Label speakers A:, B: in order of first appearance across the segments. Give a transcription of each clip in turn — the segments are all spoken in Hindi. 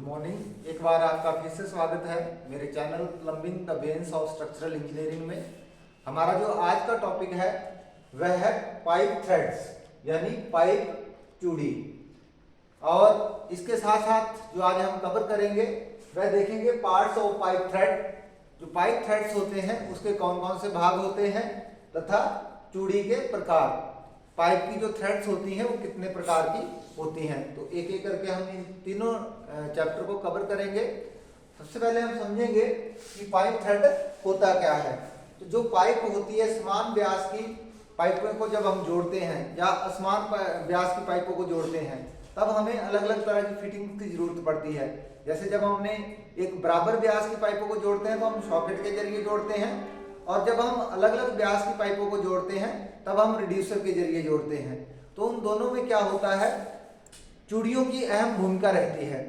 A: मॉर्निंग। एक बार आपका फिर से स्वागत है मेरे चैनल प्लम्बिंग द बेन्स ऑफ स्ट्रक्चरल इंजीनियरिंग में। हमारा जो आज का टॉपिक है वह है पाइप थ्रेड्स यानी पाइप चूड़ी। और इसके साथ साथ जो आज हम कवर करेंगे वह देखेंगे पार्ट्स ऑफ पाइप थ्रेड। जो पाइप थ्रेड्स होते हैं उसके कौन कौन से भाग होते हैं तथा चूड़ी के प्रकार, पाइप की जो थ्रेड्स होती हैं वो कितने प्रकार की होती हैं। तो एक एक करके हम इन तीनों चैप्टर को कवर करेंगे। सबसे पहले हम समझेंगे कि पाइप थ्रेड होता क्या है। तो जो पाइप होती है समान व्यास की पाइपों को जब हम जोड़ते हैं या असमान व्यास की पाइपों को जोड़ते हैं तब हमें अलग अलग तरह की फिटिंग की जरूरत पड़ती है। जैसे जब हमने एक बराबर व्यास की पाइपों को जोड़ते हैं तो हम सॉकेट के जरिए जोड़ते हैं, और जब हम अलग अलग व्यास की पाइपों को जोड़ते हैं तब हम रिड्यूसर के जरिए जोड़ते हैं। तो उन दोनों में क्या होता है, चूड़ियों की अहम भूमिका रहती है।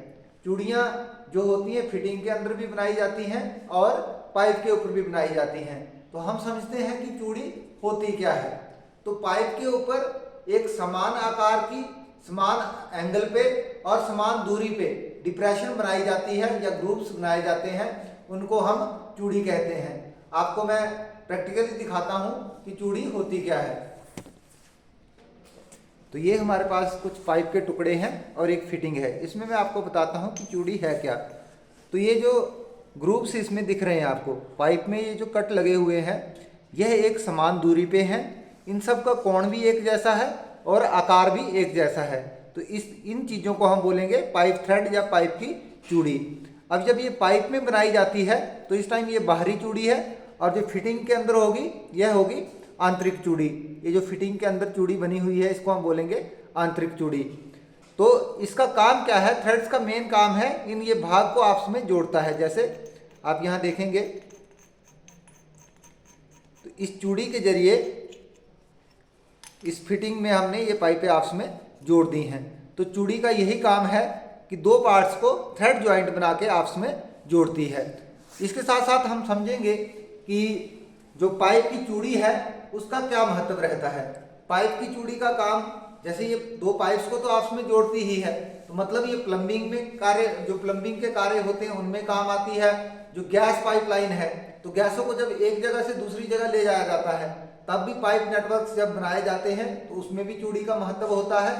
A: चूड़ियाँ जो होती हैं फिटिंग के अंदर भी बनाई जाती हैं और पाइप के ऊपर भी बनाई जाती हैं। तो हम समझते हैं कि चूड़ी होती क्या है। तो पाइप के ऊपर एक समान आकार की समान एंगल पे और समान दूरी पे डिप्रेशन बनाई जाती है या ग्रुप्स बनाए जाते हैं, उनको हम चूड़ी कहते हैं। आपको मैं प्रैक्टिकली दिखाता हूं कि चूड़ी होती क्या है। तो ये हमारे पास कुछ पाइप के टुकड़े हैं और एक फिटिंग है। इसमें मैं आपको बताता हूं कि चूड़ी है क्या। तो ये जो ग्रुप्स इसमें दिख रहे हैं आपको पाइप में, ये जो कट लगे हुए हैं यह एक समान दूरी पे हैं। इन सब का कोण भी एक जैसा है और आकार भी एक जैसा है। तो इन चीज़ों को हम बोलेंगे पाइप थ्रेड या पाइप की चूड़ी। अब जब ये पाइप में बनाई जाती है तो इस टाइम ये बाहरी चूड़ी है, और जो फिटिंग के अंदर होगी यह होगी आंतरिक चूड़ी। ये जो फिटिंग के अंदर चूड़ी बनी हुई है इसको हम बोलेंगे आंतरिक चूड़ी। तो इसका काम क्या है, थ्रेड्स का मेन काम है इन ये भाग को आपस में जोड़ता है। जैसे आप यहाँ देखेंगे तो इस चूड़ी के जरिए इस फिटिंग में हमने ये पाइपें आपस में जोड़ दी हैं। तो चूड़ी का यही काम है कि दो पार्ट्स को थ्रेड ज्वाइंट बना के आपस में जोड़ती है। इसके साथ साथ हम समझेंगे कि जो पाइप की चूड़ी है उसका क्या महत्व रहता है। पाइप की चूड़ी का काम, जैसे ये दो पाइप्स को तो आपस में जोड़ती ही है, तो मतलब ये प्लम्बिंग में कार्य, जो प्लम्बिंग के कार्य होते हैं उनमें काम आती है। जो गैस पाइपलाइन है तो गैसों को जब एक जगह से दूसरी जगह ले जाया जाता है तब भी पाइप नेटवर्क जब बनाए जाते हैं तो उसमें भी चूड़ी का महत्व होता है।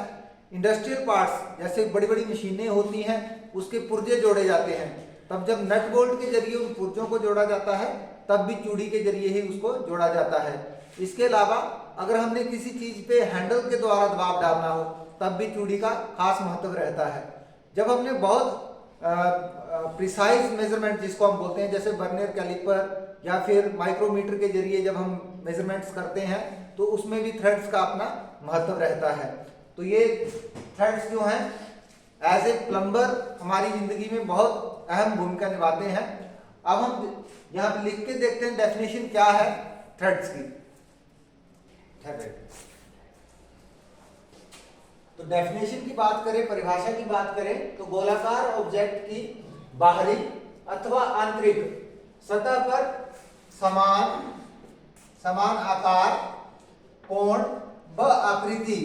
A: इंडस्ट्रियल पार्ट्स जैसे बड़ी बड़ी मशीनें होती हैं उसके पुर्जे जोड़े जाते हैं, तब जब नट बोल्ट के जरिए उन पुर्जों को जोड़ा जाता है तब भी चूड़ी के जरिए ही उसको जोड़ा जाता है। इसके अलावा अगर हमने किसी चीज पे हैंडल के द्वारा दबाव डालना हो तब भी चूड़ी का खास महत्व रहता है। जब हमने बहुत प्रिसाइज मेजरमेंट जिसको हम बोलते हैं, जैसे बर्नियर कैलिपर या फिर माइक्रोमीटर के जरिए जब हम मेजरमेंट्स करते हैं तो उसमें भी थ्रेड्स का अपना महत्व रहता है। तो ये थ्रेड्स जो हैं एज ए प्लम्बर हमारी जिंदगी में बहुत अहम भूमिका निभाते हैं। अब हम यहाँ पे लिख के देखते हैं डेफिनेशन क्या है थ्रेड्स की। तो डेफिनेशन की बात करें, परिभाषा की बात करें तो गोलाकार ऑब्जेक्ट की बाहरी अथवा आंतरिक सतह पर समान आकार, कोण व आकृति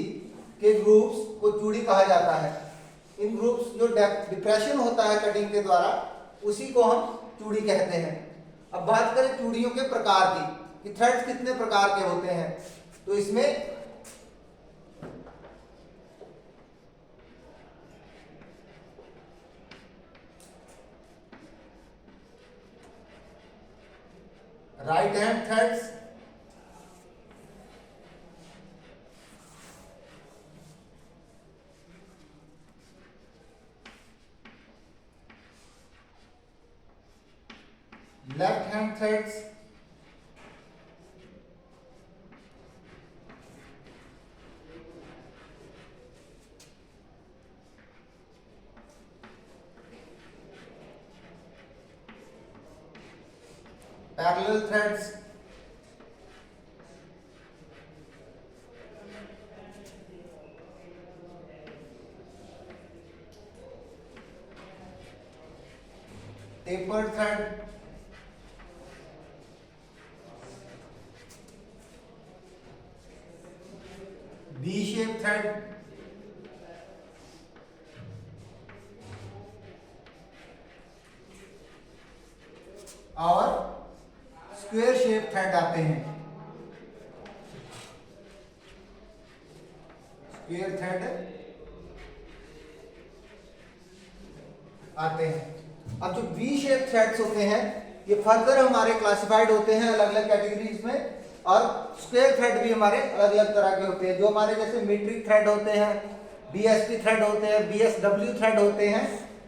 A: के ग्रुप्स को चूड़ी कहा जाता है। इन ग्रुप्स जो डिप्रेशन होता है कटिंग के द्वारा उसी को हम चूड़ी कहते हैं। अब बात करें चूड़ियों के प्रकार की कि थ्रेड्स कितने प्रकार के होते हैं। तो इसमें right hand threads, left hand threads, parallel threads, tapered thread, V shape thread, और स्क्वायर शेप थ्रेड आते हैं, स्क्वायर थ्रेड आते हैं। अब जो वी शेप थ्रेड्स होते हैं ये फर्दर हमारे क्लासिफाइड होते हैं अलग अलग कैटेगरीज में, और स्क्वायर थ्रेड भी हमारे अलग अलग तरह के होते हैं। जो हमारे जैसे मीट्रिक थ्रेड होते हैं, बीएसपी थ्रेड होते हैं, बीएसडब्ल्यू थ्रेड होते हैं,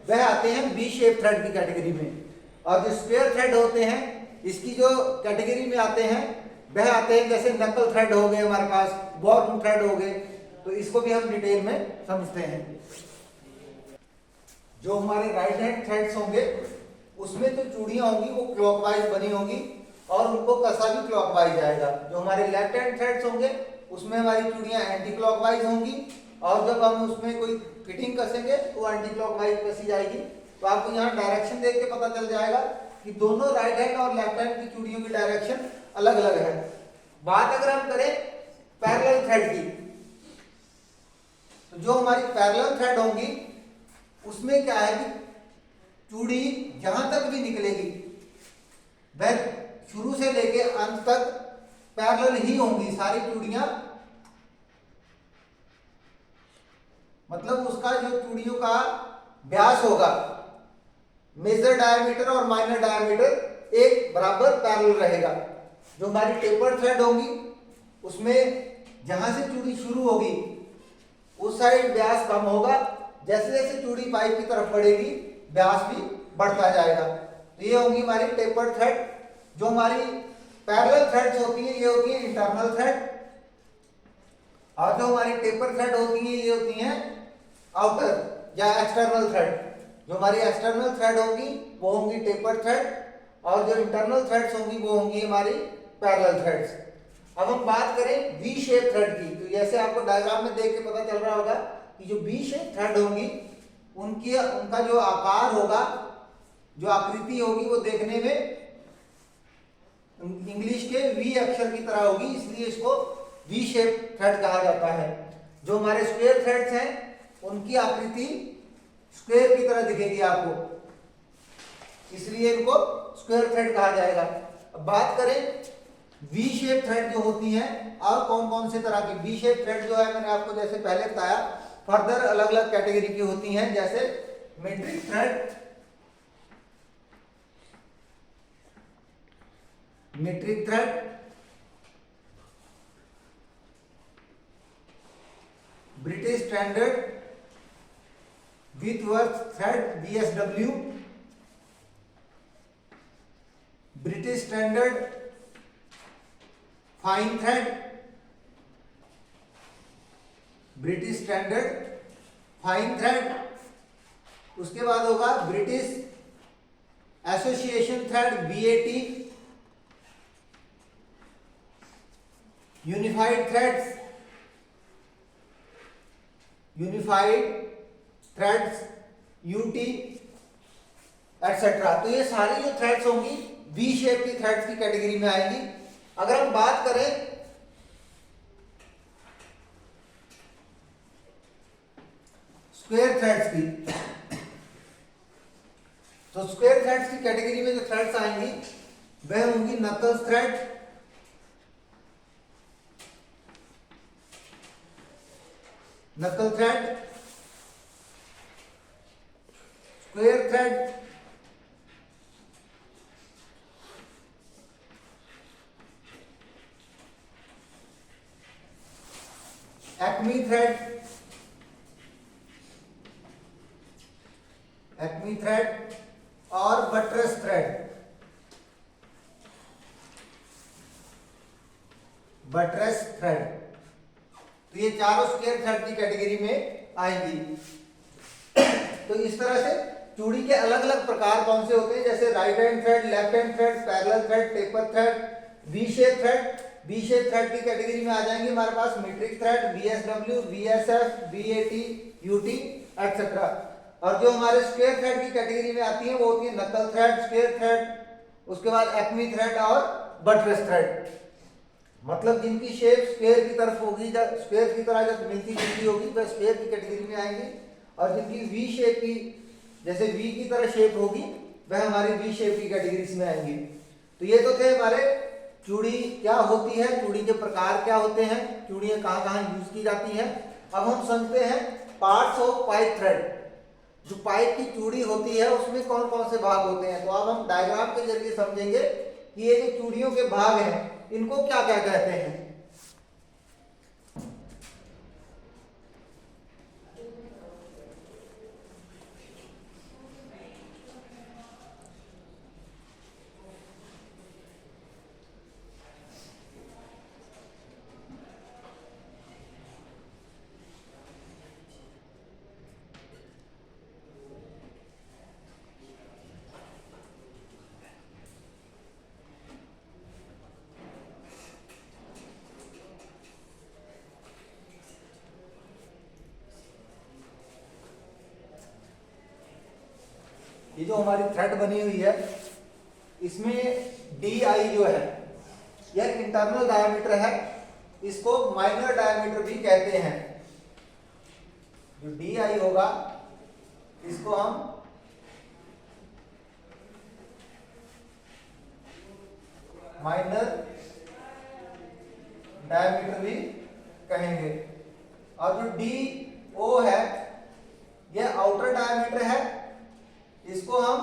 A: वह आते हैं वी शेप थ्रेड की कैटेगरी में। और जो स्क्वायर थ्रेड होते हैं इसकी जो कैटेगरी में आते हैं वह आते हैं जैसे नकल थ्रेड हो गए हमारे पास, बॉर्न थ्रेड हो गए, तो इसको भी हम डिटेल में समझते हैं। जो हमारे राइट हैंड थ्रेड्स होंगे उसमें जो चूड़ियां होंगी वो क्लॉकवाइज बनी होंगी और उनको कसा भी क्लॉकवाइज आएगा। जो हमारे लेफ्ट हैंड थ्रेड्स होंगे उसमें हमारी चूड़ियां एंटी क्लॉकवाइज होंगी, और जब हम उसमें कोई फिटिंग कसेंगे तो एंटी क्लॉकवाइज कसी जाएगी। तो आपको यहाँ डायरेक्शन देख के पता चल जाएगा कि दोनों राइट हैंड और लेफ्ट हैंड की चूड़ियों की डायरेक्शन अलग अलग है। बात अगर हम करें पैरेलल थ्रेड की, तो जो हमारी पैरेलल थ्रेड होंगी उसमें क्या है कि चूड़ी जहां तक भी निकलेगी वह शुरू से लेके अंत तक पैरेलल ही होंगी सारी चूड़ियां, मतलब उसका जो चूड़ियों का व्यास होगा, मेजर डायमीटर और माइनर डायमीटर एक बराबर पैरेलल रहेगा। जो हमारी टेपर थ्रेड होंगी उसमें जहां से चूड़ी शुरू होगी उस साइड व्यास कम होगा, जैसे जैसे चूड़ी पाइप की तरफ बढ़ेगी व्यास भी बढ़ता जाएगा। तो ये होंगी हमारी टेपर थ्रेड। जो हमारी पैरेलल थ्रेड्स होती हैं ये होती है इंटरनल थ्रेड, और जो हमारी टेपर थ्रेड होती हैं ये होती हैं आउटर या एक्सटर्नल थ्रेड। जो हमारी एक्सटर्नल थ्रेड होंगी वो होंगी टेपर थ्रेड, और जो इंटरनल थ्रेड्स होंगी वो होंगी हमारी पैरेलल थ्रेड्स। अब हम बात करें वी शेप थ्रेड की, तो जैसे आपको डायग्राम में देख के पता चल रहा होगा कि जो वी शेप थ्रेड होंगी उनका जो आकार होगा, जो आकृति होगी वो देखने में इंग्लिश के वी अक्षर की तरह होगी, इसलिए इसको वी शेप थ्रेड कहा जाता है। जो हमारे स्क्वायर थ्रेड्स हैं उनकी आकृति स्क्वायर की तरह दिखेगी आपको, इसलिए इनको स्क्वायर थ्रेड कहा जाएगा। अब बात करें वी शेप थ्रेड जो होती हैं और कौन कौन से तरह की वी शेप थ्रेड जो है, मैंने आपको जैसे पहले बताया फर्दर अलग अलग कैटेगरी की होती हैं, जैसे metric thread, metric thread, British standard Whitworth thread BSW, British standard fine thread, British standard fine thread, उसके बाद होगा British association thread BAT, unified threads, unified threads UT etcetera. तो ये सारी जो थ्रेड्स होंगी वी शेप की थ्रेड्स की कैटेगरी में आएंगी। अगर हम बात करें स्क्वायर थ्रेड्स की, तो स्क्वायर थ्रेड्स की कैटेगरी में जो थ्रेड्स आएंगी वह होंगी नकल्स थ्रेड, नकल thread, square thread, acme thread, acme thread और बटरस थ्रेड, बटरस थ्रेड। तो ये चारों स्क्वायर थ्रेड की कैटेगरी में आएंगी। तो इस तरह से चूड़ी के अलग अलग प्रकार कौन से होते हैं, जैसे right hand thread, left hand thread, parallel thread, taper thread, V shape thread. V shape thread की कैटेगरी में आ जाएंगे हमारे पास metric thread, BSW, BSF, BAT, UT etcetera. और जो हमारे स्क्वायर थ्रेड की कैटेगरी में आती है वो होती है नकल थ्रेड, स्क्वायर थ्रेड, उसके बाद एक्मी थ्रेड और बटरस थ्रेड। मतलब जिनकी शेप स्क्वायर की तरफ होगी, स्क्वायर की तरह जब मिलती जुलती होगी वह स्क्वायर की कैटेगरी में आएंगी, और जिनकी वी शेप की जैसे वी की तरह शेप होगी वह हमारी वी शेप की कैटेगरीज में आएंगी। तो ये तो थे हमारे चूड़ी क्या होती है, चूड़ी के प्रकार क्या होते हैं, चूड़ियां कहाँ कहाँ यूज की जाती हैं। अब हम समझते हैं पार्ट्स ऑफ पाइप थ्रेड। जो पाइप की चूड़ी होती है उसमें कौन कौन से भाग होते हैं। तो अब हम डायग्राम के जरिए समझेंगे कि ये जो चूड़ियों के भाग हैं इनको क्या क्या कहते हैं। ये जो हमारी थ्रेड बनी हुई है इसमें डी आई जो है यह इंटरनल डायमीटर है, इसको माइनर डायमीटर भी कहते हैं। जो डी आई होगा इसको हम माइनर डायमीटर भी कहेंगे। और जो डी ओ है यह आउटर डायमीटर है, इसको हम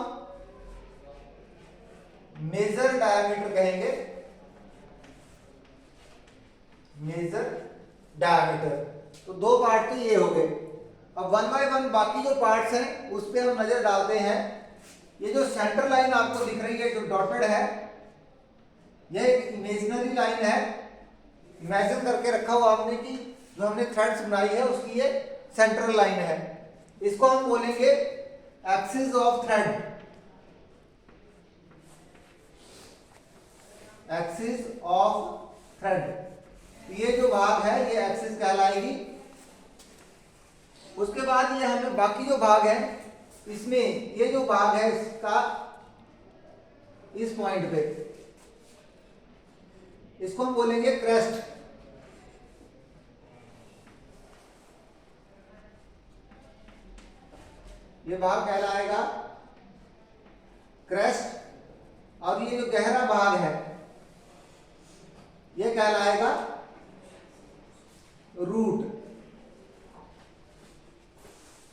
A: मेजर डायमीटर कहेंगे, मेजर डायमीटर। तो दो पार्ट तो ये हो गए। अब वन बाय वन बाकी जो पार्ट्स हैं उस पर हम नजर डालते हैं। ये जो सेंटर लाइन आपको दिख रही है जो डॉटेड है यह एक इमेजिनरी लाइन है, इमेजिन करके रखा हुआ आपने कि जो हमने थ्रेड्स बनाई है उसकी ये सेंट्रल लाइन है। इसको हम बोलेंगे axis of thread, axis of thread. ये जो भाग है ये एक्सिस कहलाएगी। उसके बाद ये हमें बाकी जो भाग है इसमें ये जो भाग है इसका इस पॉइंट पे इसको हम बोलेंगे क्रेस्ट। ये भाग कहलाएगा क्रेस्ट। और ये जो गहरा भाग है ये कहलाएगा रूट।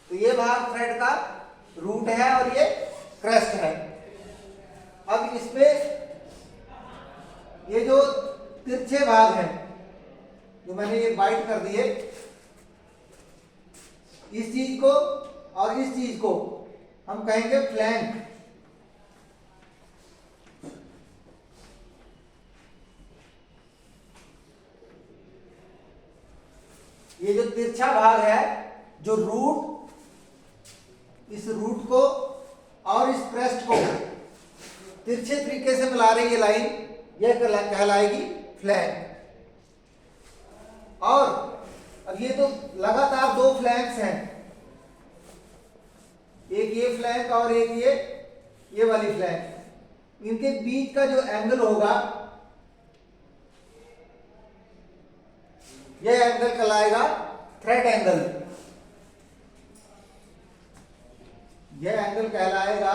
A: तो ये भाग थ्रेड का रूट है और ये क्रेस्ट है। अब इसमें ये जो तिरछे भाग हैं जो मैंने ये बाइट कर दिए, इस चीज को और इस चीज को हम कहेंगे फ्लैंक। ये जो तिरछा भाग है जो रूट, इस रूट को और इस क्रेस्ट को तिरछे तरीके से मिला रही है लाइन, यह कहलाएगी फ्लैंक। और अब ये तो लगातार दो फ्लैंक्स हैं, एक ये फ्लैंक और एक ये वाली फ्लैंक। इनके बीच का जो एंगल होगा यह एंगल कहलाएगा थ्रेड एंगल। यह एंगल कहलाएगा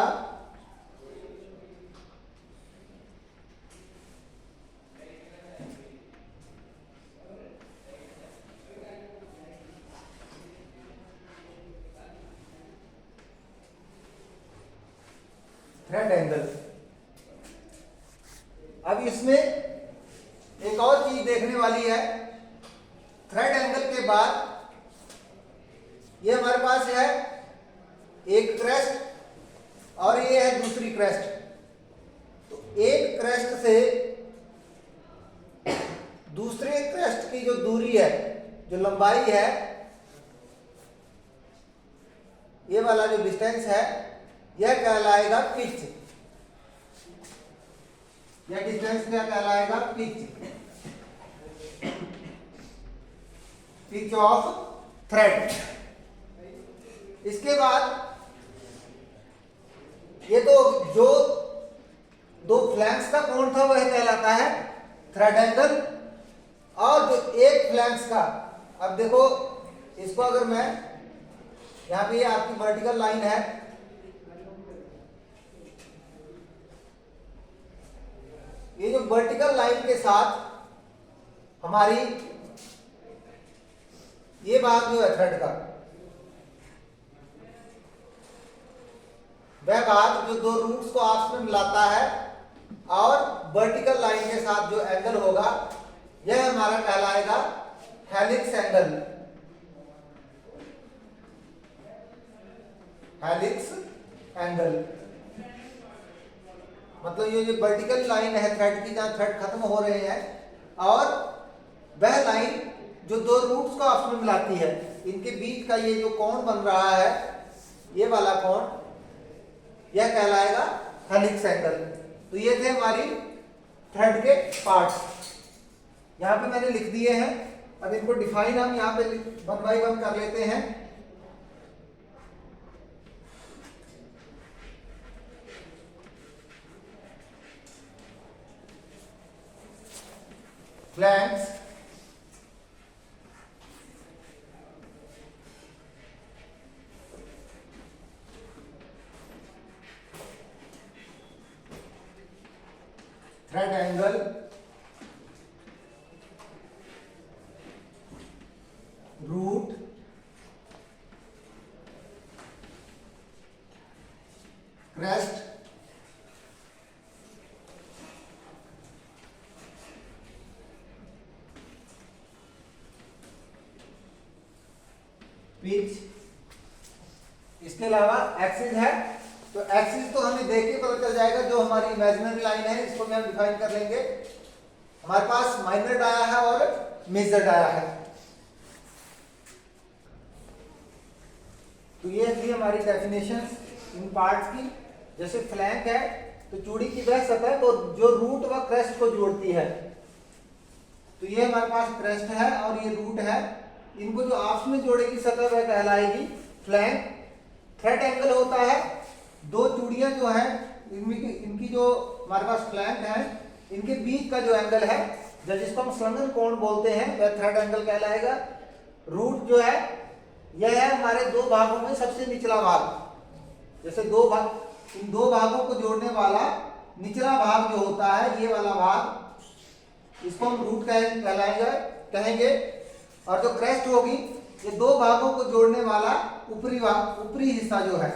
A: थ्रेड एंगल। अब इसमें एक और चीज देखने वाली है। थ्रेड एंगल के बाद ये हमारे पास है एक क्रेस्ट और ये है दूसरी क्रेस्ट। तो एक क्रेस्ट से दूसरे क्रेस्ट की जो दूरी है, जो लंबाई है, ये वाला जो डिस्टेंस है यह कहलाएगा पिच। यह डिस्टेंस क्या कहलाएगा? Pitch, pitch of thread. इसके बाद ये तो जो दो फ्लैंक्स का कोण था वह कहलाता है थ्रेड एंगल। और जो एक फ्लैंक्स का, अब देखो इसको अगर मैं यहां पे आपकी वर्टिकल लाइन है, वर्टिकल लाइन के साथ हमारी ये भाग जो है थ्रेड का, वह भाग जो दो रूट्स को आपस में मिलाता है और वर्टिकल लाइन के साथ जो एंगल होगा यह हमारा कहलाएगा हेलिक्स एंगल। हेलिक्स एंगल मतलब ये जो वर्टिकल लाइन है थ्रेड की, जहां थ्रेड खत्म हो रहे हैं और वह लाइन जो दो रूट्स को आपस में मिलाती है, इनके बीच का ये जो कोण बन रहा है, ये वाला कोण, यह कहलाएगा हेलिक्स एंगल। तो ये थे हमारी थ्रेड के पार्ट्स, यहां पे मैंने लिख दिए हैं। अब इनको डिफाइन हम यहां पे 1 बाय 1 कर लेते हैं। Flanks, thread angle, root, crest, pitch, इसके अलावा एक्सिस है। तो एक्सिस तो हमें देख के पता चल जाएगा, जो हमारी इमेजिनरी लाइन है इसको भी हम डिफाइन कर लेंगे। हमारे पास माइनर डाया है और मेजर डाया है। तो ये थी हमारी डेफिनेशन इन पार्ट्स की। जैसे फ्लैंक है तो चूड़ी की वह सतह को जो रूट व क्रेस्ट को जोड़ती है, तो ये हमारे पास क्रेस्ट है और ये रूट है, इनको जो आपस में जोड़ेगी सतह वह कहलाएगी फ्लैंक। थ्रेड एंगल होता है दो चूड़ियां जो हैं इनकी जो हमारे पास फ्लैंक है, इनके बीच का जो एंगल है, जिसको हम संलग्न कोण बोलते हैं, वह थ्रेड एंगल कहलाएगा। रूट जो है यह है हमारे दो भागों में सबसे निचला भाग। जैसे दो भाग, इन दो भागों को जोड़ने वाला निचला भाग जो होता है, ये वाला भाग, इसको हम रूट कहेंगे। और जो क्रेस्ट होगी, ये दो भागों को जोड़ने वाला ऊपरी हिस्सा जो है,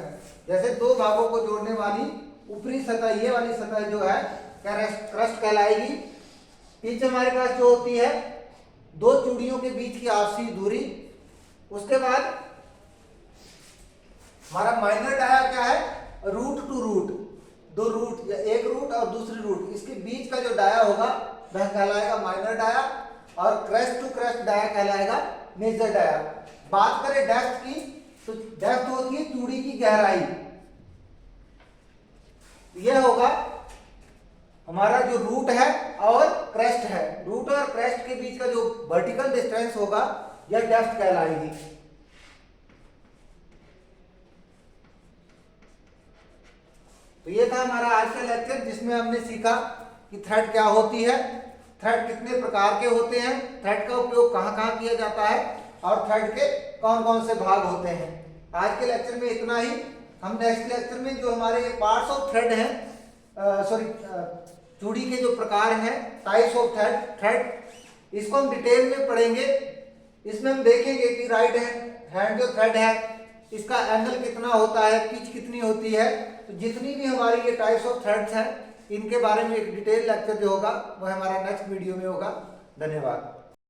A: जैसे दो भागों को जोड़ने वाली ऊपरी सतह, ये वाली सतह जो है क्रेस्ट कहलाएगी। पिच हमारे पास जो होती है दो चूड़ियों के बीच की आपसी दूरी। उसके बाद हमारा माइनर डाया क्या है, रूट टू रूट, दो रूट या एक रूट और दूसरी रूट, इसके बीच का जो डाया होगा वह कहलाएगा माइनर डाया। और क्रेस्ट टू क्रेस्ट डाया कहलाएगा मेजर डाया। बात करें डेप्थ की, तो डेप्थ होती है चूड़ी की गहराई। यह होगा हमारा जो रूट है और क्रेस्ट है, रूट और क्रेस्ट के बीच का जो वर्टिकल डिस्टेंस होगा यह डेप्थ कहलाएगी। तो ये था हमारा आज का लेक्चर, जिसमें हमने सीखा कि थ्रेड क्या होती है, थ्रेड कितने प्रकार के होते हैं, थ्रेड का उपयोग कहाँ कहाँ किया जाता है और थ्रेड के कौन कौन से भाग होते हैं। आज के लेक्चर में इतना ही। हम नेक्स्ट लेक्चर में जो हमारे पार्ट्स ऑफ थ्रेड हैं, चूड़ी के जो प्रकार हैं, टाइप्स ऑफ थ्रेड, इसको हम डिटेल में पढ़ेंगे। इसमें हम देखेंगे कि राइट हैंड जो थ्रेड है इसका एंगल कितना होता है, पिच कितनी होती है। तो जितनी भी हमारी ये टाइप्स ऑफ थ्रेड्स हैं, इनके बारे में एक डिटेल लेक्चर जो होगा वह हमारा नेक्स्ट वीडियो में होगा। धन्यवाद।